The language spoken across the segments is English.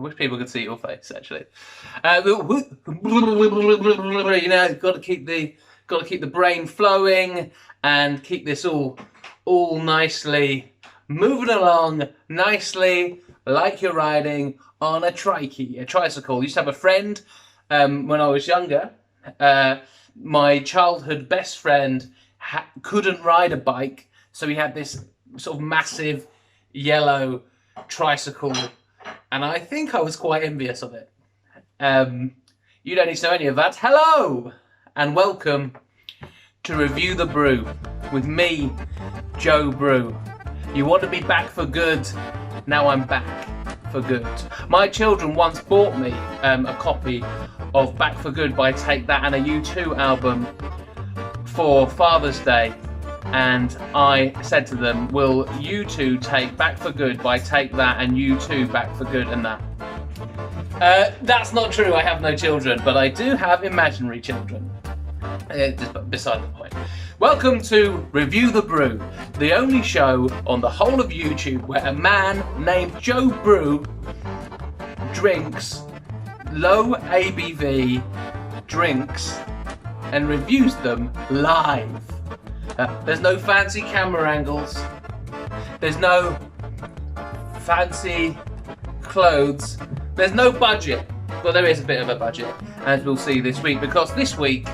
wish people could see your face, actually. You know, got to keep the brain flowing and keep this all nicely moving along nicely, like you're riding on a tricycle. I used to have a friend when I was younger. My childhood best friend couldn't ride a bike, so he had this sort of massive yellow tricycle, and I think I was quite envious of it. You don't need to know any of that. Hello and welcome to Review the Brew with me, Joe Brew. You want to be back for good? Now I'm back for good. My children once bought me a copy of Back for Good by Take That and a U2 album for Father's Day, and I said to them, will you two take Back for Good by Take That and U2 Back for Good and that? That's not true, I have no children, but I do have imaginary children. Just beside the point. Welcome to Review the Brew, the only show on the whole of YouTube where a man named Joe Brew drinks low ABV drinks and reviews them live. There's no fancy camera angles. There's no fancy clothes. There's no budget. Well, there is a bit of a budget, as we'll see this week, because this week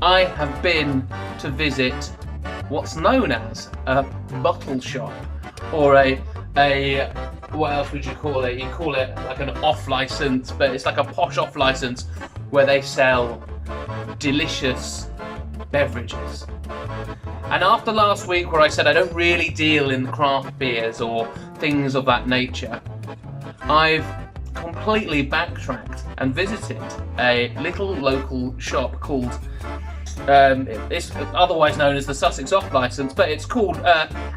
I have been to visit what's known as a bottle shop, or a what else would you call it? You call it like an off license, but it's like a posh off license where they sell delicious beverages. And after last week where I said I don't really deal in craft beers or things of that nature, I've completely backtracked and visited a little local shop called it's otherwise known as the Sussex off license, but it's called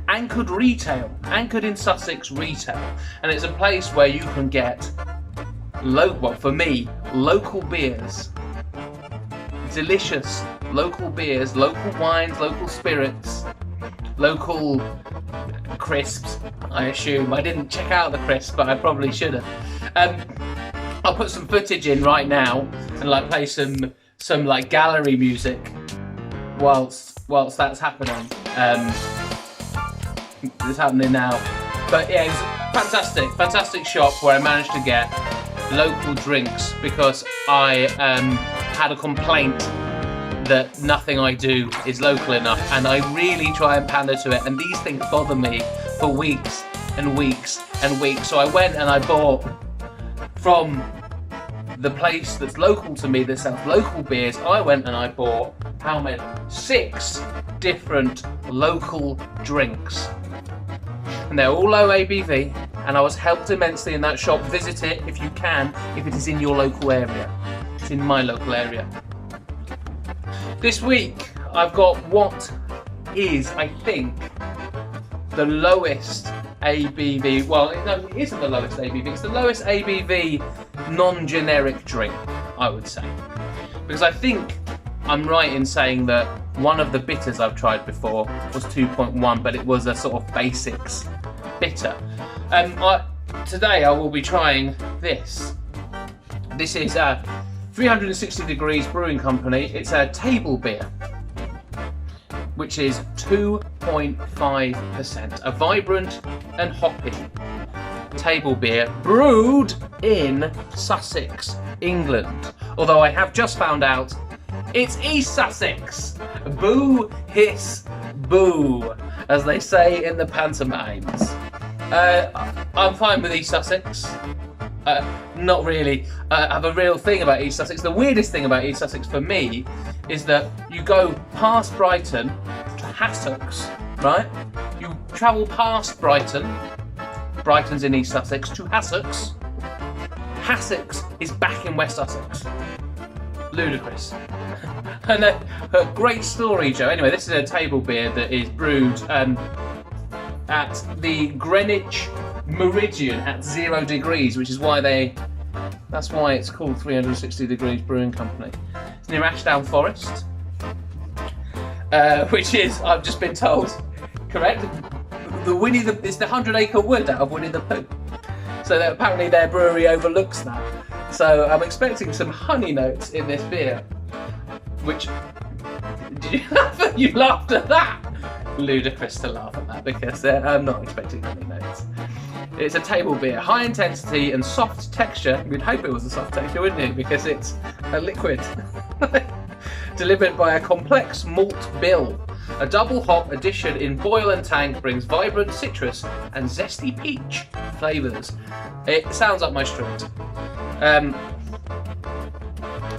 Anchored Retail, Anchored in Sussex Retail, and it's a place where you can get for me, local beers, delicious local beers, local wines, local spirits, local crisps. I assume I didn't check out the crisps, but I probably should have. I'll put some footage in right now and like play some like gallery music whilst that's happening. It's happening now. But yeah, it was a fantastic shop where I managed to get local drinks because I had a complaint that nothing I do is local enough, and I really try and pander to it, and these things bother me for weeks and weeks and weeks. So I went and I bought from the place that's local to me that sells local beers. I went and I bought how many? 6 different local drinks, and they're all low ABV, and I was helped immensely in that shop. Visit it if you can, if it is in your local area. It's in my local area. This week I've got what is, I think, the lowest ABV, well, no, it isn't the lowest ABV, it's the lowest ABV non-generic drink, I would say. Because I think I'm right in saying that one of the bitters I've tried before was 2.1, but it was a sort of basics bitter. Today I will be trying this. This is 360 Degrees Brewing Company. It's a table beer, which is 2.5%. A vibrant and hoppy table beer brewed in Sussex, England. Although I have just found out it's East Sussex. Boo, hiss, boo, as they say in the pantomimes. I'm fine with East Sussex. Not really. I have a real thing about East Sussex. The weirdest thing about East Sussex for me is that you go past Brighton to Sussex, right? You travel past Brighton. Brighton's in East Sussex to Sussex. Sussex is back in West Sussex. Ludicrous. And a great story, Joe. Anyway, this is a table beer that is brewed at the Greenwich Meridian at 0 degrees, which is why that's why it's called 360 Degrees Brewing Company. It's near Ashdown Forest, which is, I've just been told, correct. It's the 100 Acre Wood out of Winnie the Pooh. So that apparently their brewery overlooks that. So I'm expecting some honey notes in this beer. Which, did you laugh? You laughed at that? Ludicrous to laugh at that because I'm not expecting honey notes. It's a table beer, high intensity and soft texture. We'd hope it was a soft texture, wouldn't it? Because it's a liquid. Delivered by a complex malt bill. A double hop addition in boil and tank brings vibrant citrus and zesty peach flavours. It sounds up my street. I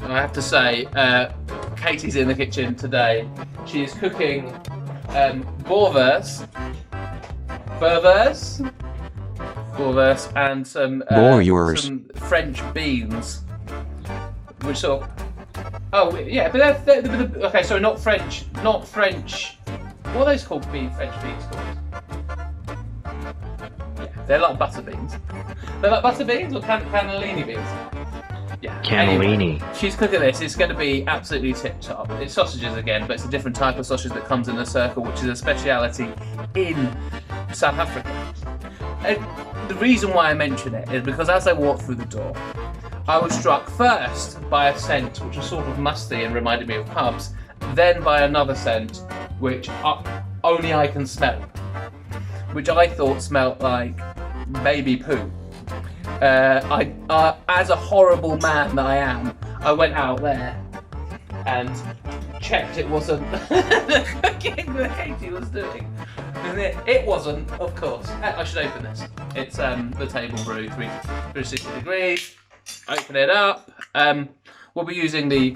have to say, Katie's in the kitchen today. She is cooking boerewors and some French beans, which sort of. Oh yeah, but they're okay. So not French. What are those called? French beans called? Yeah, they're like butter beans. They're like butter beans or cannellini beans. Yeah, cannellini. Anyway, she's cooking this. It's going to be absolutely tip top. It's sausages again, but it's a different type of sausage that comes in a circle, which is a speciality in South Africa. And the reason why I mention it is because as I walked through the door, I was struck first by a scent which was sort of musty and reminded me of pubs, then by another scent which only I can smell, which I thought smelled like baby poo. As a horrible man that I am, I went out there and checked it wasn't the cooking that Katie was doing. And it wasn't, of course. I should open this. It's the table brew, 360 degrees. Open it up. We'll be using the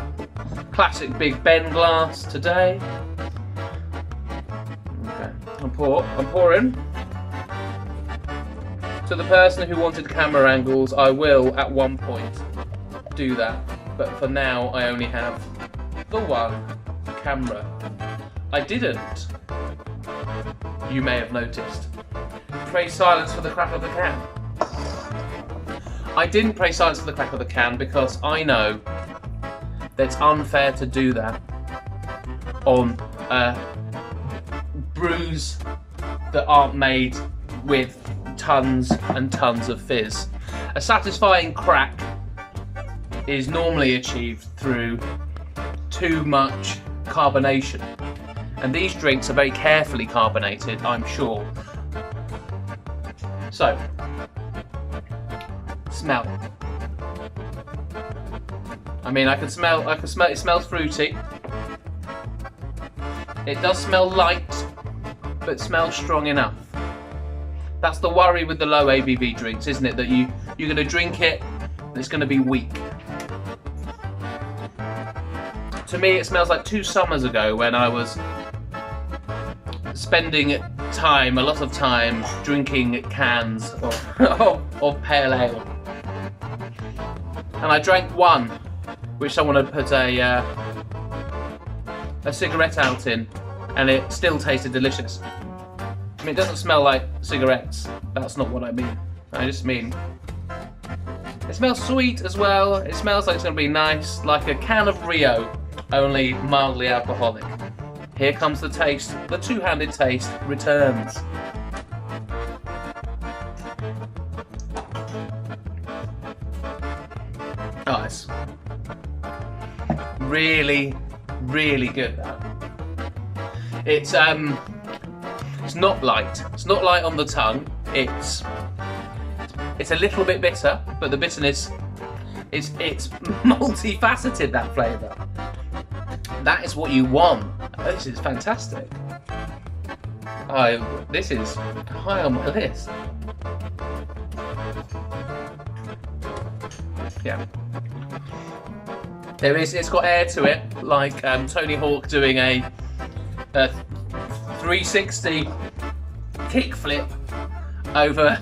classic Big Ben glass today. Okay, I'm pouring. To the person who wanted camera angles, I will at one point do that, but for now I only have the one camera. I didn't, you may have noticed, pray silence for the crack of the can. I didn't pray silence for the crack of the can because I know that it's unfair to do that on brews that aren't made with tons and tons of fizz. A satisfying crack is normally achieved through too much carbonation, and these drinks are very carefully carbonated, I'm sure. So, smell. I mean, I can smell. It smells fruity. It does smell light, but it smells strong enough. That's the worry with the low ABV drinks, isn't it? That you're going to drink it, and it's going to be weak. To me, it smells like 2 summers ago when I was spending a lot of time, drinking cans of pale ale. And I drank one, which someone had put a cigarette out in, and it still tasted delicious. I mean, it doesn't smell like cigarettes. That's not what I mean. I just mean it smells sweet as well. It smells like it's going to be nice, like a can of Rio, only mildly alcoholic. Here comes the taste. The two-handed taste returns. Oh, it's really, really good. That. It's not light. It's not light on the tongue. It's a little bit bitter, but the bitterness it's multifaceted. That flavour. That is what you want. This is fantastic. This is high on my list. Yeah. It's got air to it, like Tony Hawk doing a 360 kickflip over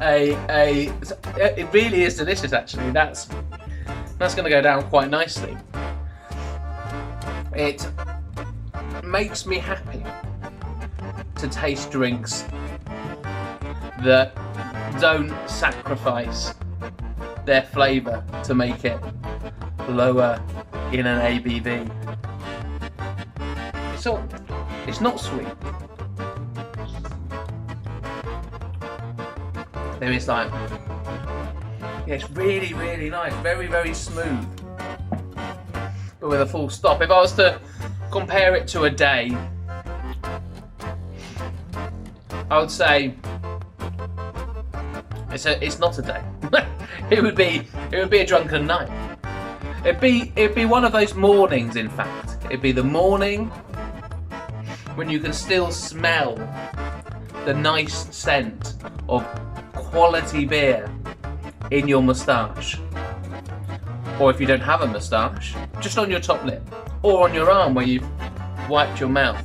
it really is delicious actually. That's going to go down quite nicely. It makes me happy to taste drinks that don't sacrifice their flavour to make it lower in an ABV. It's not sweet. There is like Yeah, it's really, really nice. Very, very smooth. But with a full stop. If I was to compare it to a day, I would say it's not a day. it would be a drunken night. It'd be one of those mornings, in fact. It'd be the morning when you can still smell the nice scent of quality beer in your moustache. Or if you don't have a moustache, just on your top lip. Or on your arm where you've wiped your mouth.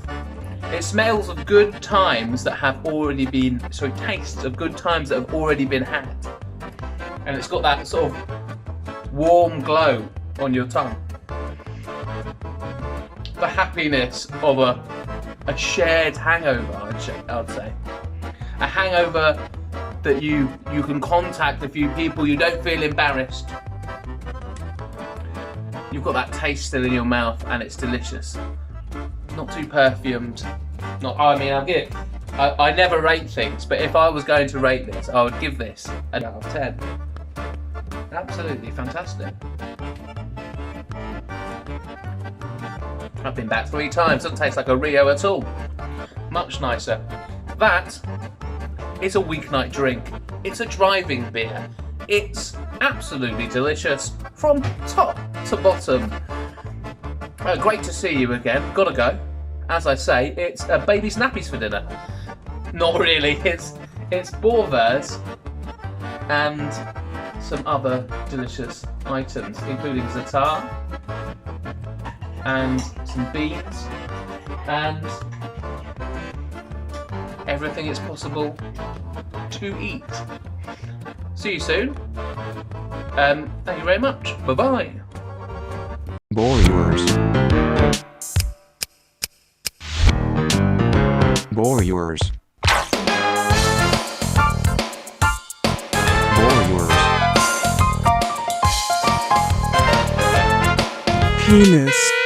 It smells of good times that have already been, tastes of good times that have already been had. And it's got that sort of warm glow on your tongue. The happiness of a shared hangover, I'd say. A hangover that you can contact a few people, you don't feel embarrassed. You've got that taste still in your mouth and it's delicious. Not too perfumed. I never rate things, but if I was going to rate this, I would give this an out of 10. Absolutely fantastic. I've been back 3 times, doesn't taste like a Rio at all. Much nicer. That is a weeknight drink. It's a driving beer. It's absolutely delicious from top to bottom. Great to see you again. Gotta go. As I say, it's baby's nappies for dinner. Not really. It's Bourvers and some other delicious items, including za'atar and some beans and everything it's possible to eat. See you soon. Thank you very much. Bye-bye. Borewers. Borewers. Borewers. Penis.